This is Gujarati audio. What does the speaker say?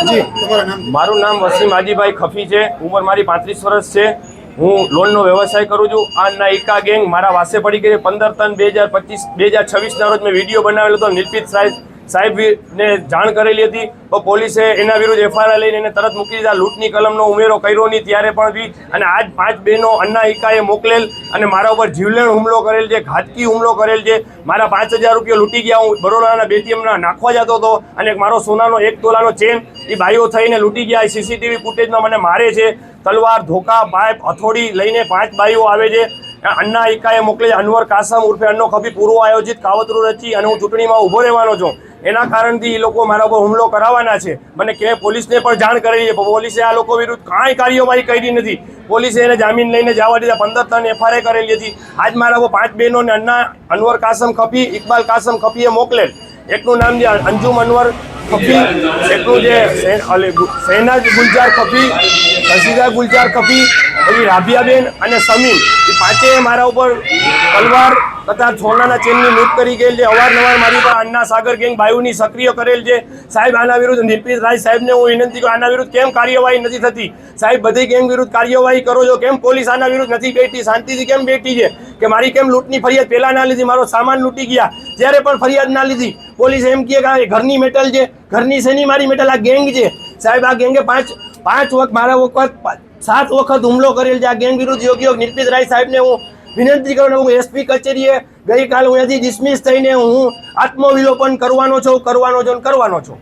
જી તમારું નામ? મારું નામ વસીમ હાજીભાઈ ખફી છે. ઉંમર મારી 35 વર્ષ છે. હું લોનનો વ્યવસાય કરું છું. આ નાયકા ગેંગ મારા વાસે પડી ગઈ. 15/3/2026 ના રોજ મેં વિડીયો બનાવેલો હતો. નિલપિત સાહેબને જાણ કરેલી હતી તો પોલીસે એના વિરુદ્ધ એફઆઈઆર લઈને એને તરત મૂકી દીધા. લૂંટની કલમનો ઉમેરો કર્યો નહીં ત્યારે પણ બી. અને આજ 5 બહેનો અન્ના એકાએ મોકલેલ અને મારા ઉપર જીવલેણ હુમલો કરેલ છે, ઘાતકી હુમલો કરેલ છે. મારા 5000 રૂપિયા લૂંટી ગયા. હું બરોડાના બેટીએમના નાખવા જતો હતો અને મારો સોનાનો 1 તોલાનો ચેન એ ભાઈઓ થઈને લૂંટી ગયા. સીસીટીવી ફૂટેજમાં મને મારે છે. તલવાર, ધોકા, પાઇપ, હથોડી લઈને 5 ભાઈઓ આવે છે. અન્ના એકાએ મોકલે. અનવર કાસમ ઉર્ફે અન્નો ખફી પૂર્વ આયોજિત કાવતરું રચી અને હું ચૂંટણીમાં ઊભો રહેવાનો છું. એના કારણથી એ લોકો મારા પર હુમલો કરાવવાના છે. મને કે પોલીસને પણ જાણ કરેલી છે. પોલીસે આ લોકો વિરુદ્ધ કાંઈ કાર્યવાહી કરી નથી. પોલીસે એને જામીન લઈને જવા દીધા. 15 એફઆઈઆર કરેલી હતી. આજ મારા પર 5 બહેનોને અનવર કાસમ ખફી, ઇકબાલ કાસમ ખફીએ મોકલેલ. એકનું નામ છે અંજુમ અનવર ખફી, એકનું જે શહેનાજ ગુલજાર ખફી, રસીદા ગુલજાર ખફી, પછી રાબિયાબેન અને સમીમ. એ પાંચેય મારા ઉપર તલવાર તથા સોનાના ચેનની લૂંટ કરી ગયેલ છે. અવારનવાર મારી પર અન્ના સાગર ગેંગ બાયુની સક્રિય કરેલ છે. સાહેબ આના વિરુદ્ધ નિલપિત રાય સાહેબને હું વિનંતી કરું, આના વિરુદ્ધ કેમ કાર્યવાહી નથી થતી? સાહેબ બધી ગેંગ વિરુદ્ધ કાર્યવાહી કરો છો, કેમ પોલીસ આના વિરુદ્ધ નથી બેઠી? શાંતિથી કેમ બેઠી છે કે મારી કેમ લૂંટની ફરિયાદ પહેલાં ના લીધી? મારો સામાન લૂંટી ગયા ત્યારે પણ ફરિયાદ ના લીધી. પોલીસ એમ કહે કે ઘરની મેટલ છે. ઘરની શેની મારી મેટલ? આ ગેંગ છે સાહેબ. આ ગેંગે પાંચ વખત મારા વખત 7 વખત હુમલો કરેલ છે. આ ગેંગ વિરુદ્ધ યોગ્ય નિલપિત રાય સાહેબને હું વિનંતી કરું. હું એસપી કચેરીએ ગઈકાલે હું અહીંયાથી ડિસમિસ થઈને હું આત્મવિલોપન કરવાનો છું.